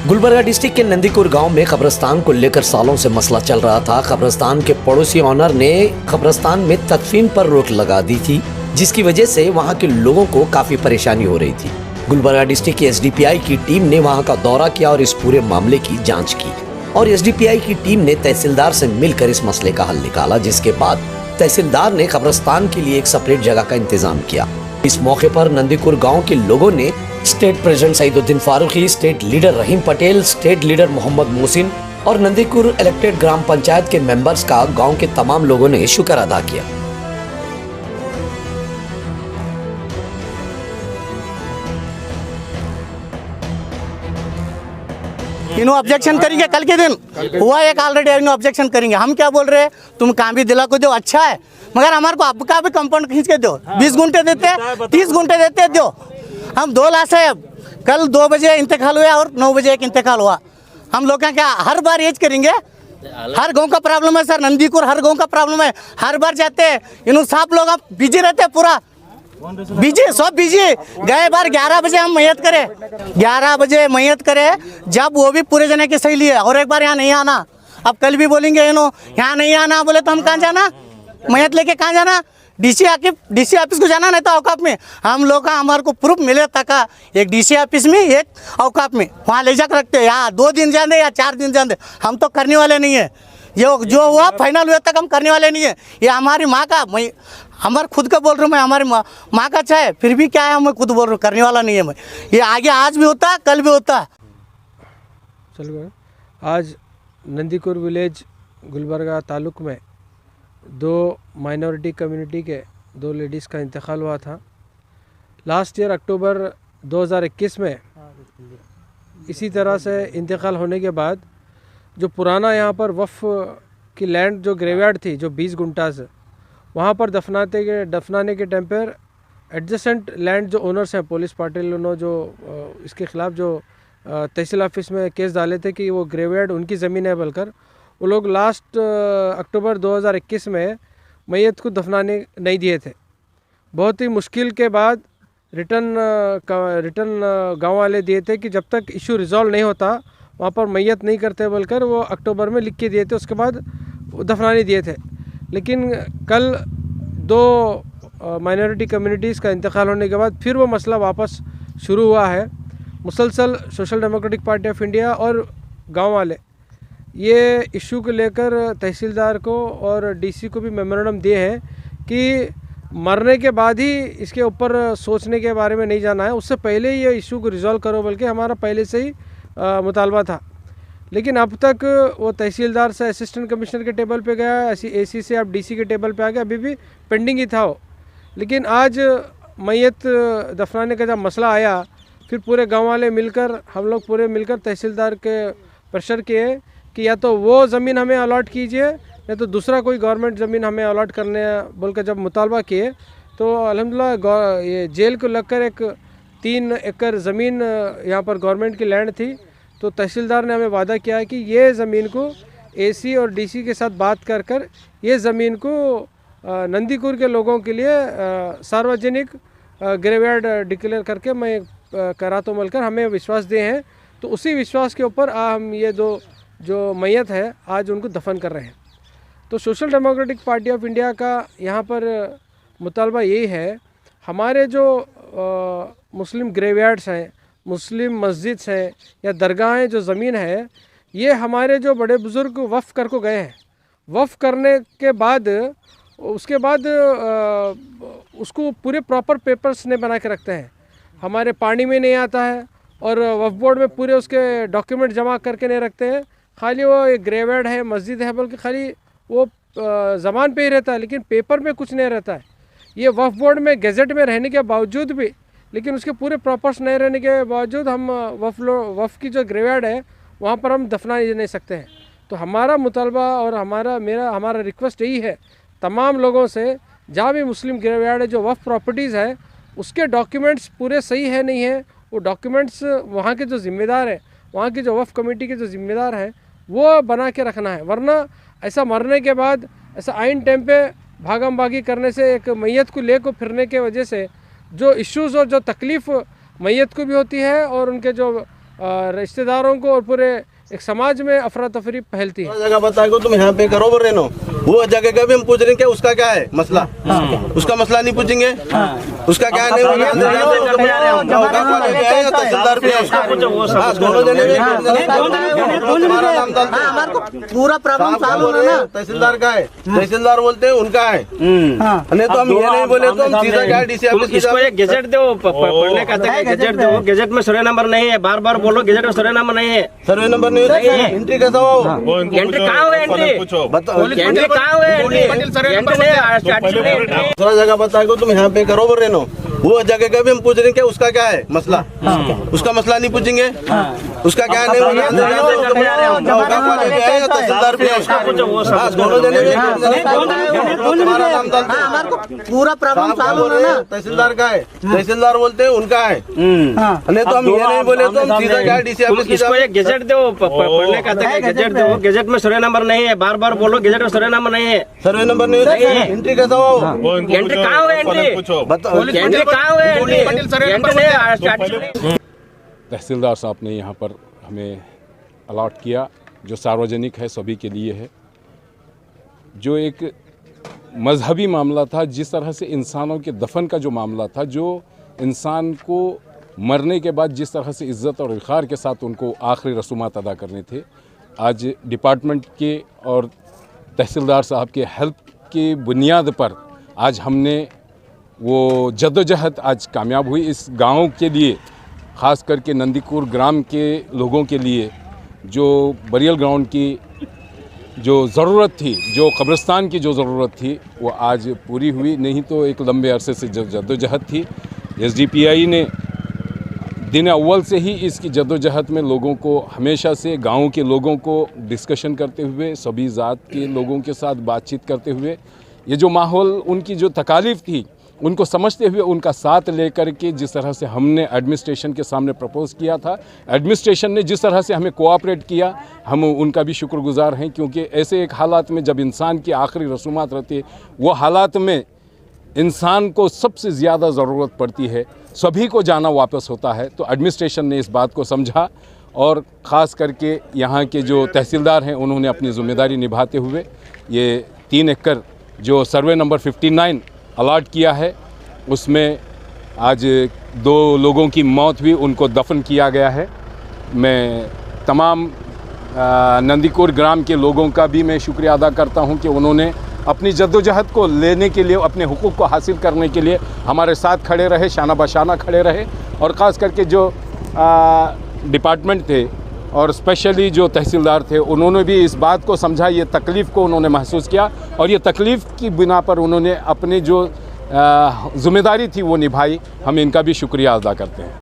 Gulbarga district के नंदीकुर गांव में कब्रिस्तान को लेकर सालों से मसला चल रहा था। कब्रिस्तान के पड़ोसी ऑनर ने कब्रिस्तान में तदफीन पर रोक लगा दी थी, जिसकी वजह से वहां के लोगों को काफी परेशानी हो रही थी। गुलबर्गा डिस्ट्रिक्ट की एसडीपीआई की टीम ने वहां का दौरा किया और इस पूरे मामले की जांच की और एसडीपीआई की टीम ने तहसीलदार से मिलकर इस मसले का हल निकाला, जिसके बाद तहसीलदार ने कब्रिस्तान के लिए एक सेपरेट जगह का इंतजाम किया। इस मौके पर नंदीकुर गांव के लोगों ने state president Saiduddin Farooqui, state leader Rahim Patel, state leader Mohammed Mohsin और नंदीकुर इलेक्टेड ग्राम पंचायत के मेंबर्स का गांव के तमाम लोगों ने शुक्र अदा किया। इन्हों ऑब्जेक्शन करेंगे कल के दिन हुआ एक ऑलरेडी इन्हों ऑब्जेक्शन करेंगे। हम क्या बोल रहे हैं, तुम काम भी दिला को दो, अच्छा है, मगर हमारे को आपका भी कंपाउंड खींच के दो। 20 गुंठे देते, 30 गुंठे देते दो। हम 2 लाख है। कल 2 बजे इंतकाल हुआ और 9 बजे एक इंतकाल हुआ। हम लोग क्या हर बार एज करेंगे? हर गांव का प्रॉब्लम है सर, नंदीकुर हर गांव का प्रॉब्लम है। हर बार जाते हैं इन्हों साफ लोग बिजी रहते हैं, पूरा बिजी, सब बिजी। गए बार 11 बजे हम मैयत करे, 11 बजे मैयत करे, जब वो भी पूरे जने की सही लिए और एक बार यहाँ नहीं आना। अब कल भी बोलेंगे इन्हों यहाँ नहीं आना, बोले तो हम कहाँ जाना? मैयत लेके कहाँ जाना? डीसी ऑफिस को जाना, नहीं तो औकाफ में। हम लोग का हमारे को प्रूफ मिले तक एक डीसी ऑफिस में, एक औकाफ में, वहाँ ले जाकर रखते हैं। यहाँ 2 दिन जाने या 4 दिन जाने, हम तो करने वाले नहीं है। ये जो हुआ फाइनल हुआ तक हम करने वाले नहीं है। ये हमारी माँ का, मैं हमारे खुद का बोल रहा हूँ, मैं हमारी माँ का चाहे फिर भी क्या है, मैं खुद बोल रहा हूँ, करने वाला नहीं है मैं। ये आगे आज भी होता है, कल भी होता है। चलो, आज नंदीकुर विलेज गुलबर्गा तालुक में 2 माइनॉरिटी कम्युनिटी के 2 लेडीज़ का इंतकाल हुआ था। लास्ट ईयर अक्टूबर 2021 में इसी तरह से इंतकाल होने के बाद जो पुराना यहाँ पर वफ़ की लैंड जो ग्रेवयार्ड थी, जो 20 गुंठा से, वहाँ पर दफनाने के टाइम पर एडजेसेंट लैंड जो ओनर्स हैं, पुलिस पाटिल उन्होंने जो इसके ख़िलाफ़ जो तहसील ऑफिस में केस डाले थे कि वो ग्रेवयार्ड उनकी ज़मीन है बोलकर, वो लोग लास्ट अक्टूबर 2021 में मैयत को दफनाने नहीं दिए थे। बहुत ही मुश्किल के बाद रिटर्न गांव वाले दिए थे कि जब तक इशू रिज़ॉल्व नहीं होता वहाँ पर मैयत नहीं करते बोलकर वो अक्टूबर में लिख के दिए थे। उसके बाद दफनाने दिए थे। लेकिन कल 2 माइनॉरिटी कम्युनिटीज़ का इंतकाल होने के बाद फिर वो मसला वापस शुरू हुआ है। मुसलसल social democratic party of India और गाँव वाले ये इशू को लेकर तहसीलदार को और डीसी को भी मेमोरेंडम दिए हैं कि मरने के बाद ही इसके ऊपर सोचने के बारे में नहीं जाना है, उससे पहले ही ये इशू को रिज़ॉल्व करो बल्कि हमारा पहले से ही मुतालबा था। लेकिन अब तक वो तहसीलदार से असिस्टेंट कमिश्नर के टेबल पे गया, एसी से अब डीसी के टेबल पे आ गया, अभी भी पेंडिंग ही था वो। लेकिन आज मैयत दफनाने का जब मसला आया, फिर पूरे गाँव वाले मिलकर, हम लोग पूरे मिलकर तहसीलदार के प्रेशर किए कि या तो वो ज़मीन हमें अलॉट कीजिए, नहीं तो दूसरा कोई गवर्नमेंट ज़मीन हमें अलॉट करने बोलकर जब मुतालबा किए तो अल्हम्दुलिल्लाह ये जेल को लगकर एक 3 एकड़ ज़मीन यहाँ पर गवर्नमेंट की लैंड थी। तो तहसीलदार ने हमें वादा किया है कि ये ज़मीन को एसी और डीसी के साथ बात कर ये ज़मीन को नंदीकुर के लोगों के लिए सार्वजनिक ग्रेवयार्ड डिक्लेयर करके मैं कराता हूँ बोलकर हमें विश्वास दिए हैं। तो उसी विश्वास के ऊपर हम ये 2 जो मैयत है आज उनको दफन कर रहे हैं। तो social democratic party of India का यहाँ पर मुतालबा यही है, हमारे जो मुस्लिम ग्रेवयार्ड्स हैं, मुस्लिम मस्जिद्स हैं या दरगाहें, जो ज़मीन है, ये हमारे जो बड़े बुज़ुर्ग वफ़ कर को गए हैं। वफ़ करने के बाद उसके बाद उसको पूरे प्रॉपर पेपर्स नहीं बना के रखते हैं, हमारे पानी में नहीं आता है और वफ़ बोर्ड में पूरे उसके डॉक्यूमेंट जमा करके नहीं रखते हैं। खाली वो एक ग्रेवयार्ड है, मस्जिद है बोल के खाली वो ज़बान पे ही रहता है, लेकिन पेपर में कुछ नहीं रहता है। ये वफ़ बोर्ड में गेज़ेट में रहने के बावजूद भी, लेकिन उसके पूरे प्रॉपर्स नहीं रहने के बावजूद हम वफ़ की जो ग्रेवयार्ड है वहाँ पर हम दफना नहीं सकते हैं। तो हमारा मुतालबा और हमारा रिक्वेस्ट यही है तमाम लोगों से, जहाँ भी मुस्लिम ग्रेवयार्ड है, जो वफ़ प्रॉपर्टीज़ है, उसके डॉक्यूमेंट्स पूरे सही है नहीं है, वो डॉक्यूमेंट्स वहाँ के जो ज़िम्मेदार है, वहाँ की जो वफ़ कमेटी के जो ज़िम्मेदार हैं, वो बना के रखना है। वरना ऐसा मरने के बाद ऐसा आइन टाइम पे भागम भागी करने से, एक मैयत को ले को फिरने के वजह से जो इश्यूज़ और जो तकलीफ़ मैयत को भी होती है और उनके जो रिश्तेदारों को और पूरे एक समाज में अफरा तफरी फैलती है। जगह बताएगा तुम यहाँ पे करो बोल नो, वो जगह का भी हम पूछ रहे हैं कि उसका क्या है मसला, उसका मसला नहीं पूछेंगे, उसका क्या नहीं तहसीलदार भी दोनों हमारे को पूरा प्रॉब्लम सॉल्व होना ना। तहसीलदार का है, तहसीलदार बोलते हैं उनका है, नहीं तो हम ये नहीं बोले तो हम सीधा क्या डीसी ऑफिस इसको एक गेजेट दो, पढ़ने का गेजेट दो, गेजेट में सर्वे नंबर नहीं है, बार बार बोलो गेजेट में सर्वे नंबर नहीं है, सर्वे नंबर नहीं है, एंट्री कैसा हो, एंट्री कहाँ हुआ, एंट्री कहाँ हुआ, दूसरा जगह बताएगा तुम यहाँ पे करो बोल रहे नो, वो जगह का भी हम पूछ रहे हैं कि उसका क्या है मसला, उसका मसला नहीं पूछेंगे, उसका क्या नहीं तहसीलदार भी दोनों हमारे को पूरा प्रॉब्लम सॉल्व होना ना। तहसीलदार का है, तहसीलदार बोलते हैं उनका है, नहीं तो हम ये नहीं बोले तो हम सीधा क्या डीसी ऑफिस इसको एक गेजेट दो, पढ़ने का गेजेट दो, गेजेट में सर्वे नंबर नहीं है, बार बार बोलो गेजेट में सर्वे नंबर नहीं है, सर्वे नंबर नहीं है, एंट्री कैसा हो, एंट्री कहाँ हुआ, एंट्री कहाँ हुआ, एंट्री। तहसीलदार साहब ने यहाँ पर हमें अलॉट किया जो सार्वजनिक है, सभी के लिए है, जो एक मजहबी मामला था, जिस तरह से इंसानों के दफन का जो मामला था, जो इंसान को मरने के बाद जिस तरह से इज़्ज़त और वक़ार के साथ उनको आखिरी रसूमात अदा करने थे, आज डिपार्टमेंट के और तहसीलदार साहब के हेल्प की बुनियाद पर आज हमने वो जद्दोजहद आज कामयाब हुई। इस गांव के लिए, ख़ास करके नंदीकुर ग्राम के लोगों के लिए, जो बरियल ग्राउंड की जो ज़रूरत थी, जो कब्रिस्तान की जो ज़रूरत थी, वो आज पूरी हुई। नहीं तो एक लंबे अरसे से जद्दोजहद थी। SDPI ने दिन अव्वल से ही इसकी जद्दोजहद में लोगों को, हमेशा से गाँव के लोगों को डिस्कशन करते हुए, सभी ज़ात के लोगों के साथ बातचीत करते हुए, ये जो माहौल, उनकी जो तकालीफ थी, उनको समझते हुए उनका साथ लेकर के जिस तरह से हमने एडमिनिस्ट्रेशन के सामने प्रपोज़ किया था, एडमिनिस्ट्रेशन ने जिस तरह से हमें कोऑपरेट किया, हम उनका भी शुक्रगुजार हैं। क्योंकि ऐसे एक हालात में जब इंसान की आखिरी रसूमात रहती है, वो हालात में इंसान को सबसे ज़्यादा ज़रूरत पड़ती है, सभी को जाना वापस होता है। तो एडमिनिस्ट्रेशन ने इस बात को समझा और ख़ास करके यहाँ के जो तहसीलदार हैं, उन्होंने अपनी ज़िम्मेदारी निभाते हुए ये 3 एकड़ जो सर्वे नंबर 59 अलॉट किया है, उसमें आज 2 लोगों की मौत हुई, उनको दफन किया गया है। मैं तमाम नंदीकुर ग्राम के लोगों का भी मैं शुक्रिया अदा करता हूं कि उन्होंने अपनी जद्दोजहद को लेने के लिए, अपने हुकूक को हासिल करने के लिए हमारे साथ खड़े रहे, शाना बशाना खड़े रहे। और ख़ास करके जो डिपार्टमेंट थे और स्पेशली जो तहसीलदार थे, उन्होंने भी इस बात को समझा, ये तकलीफ़ को उन्होंने महसूस किया और ये तकलीफ़ की बिना पर उन्होंने अपनी जो ज़िम्मेदारी थी वो निभाई। हम इनका भी शुक्रिया अदा करते हैं।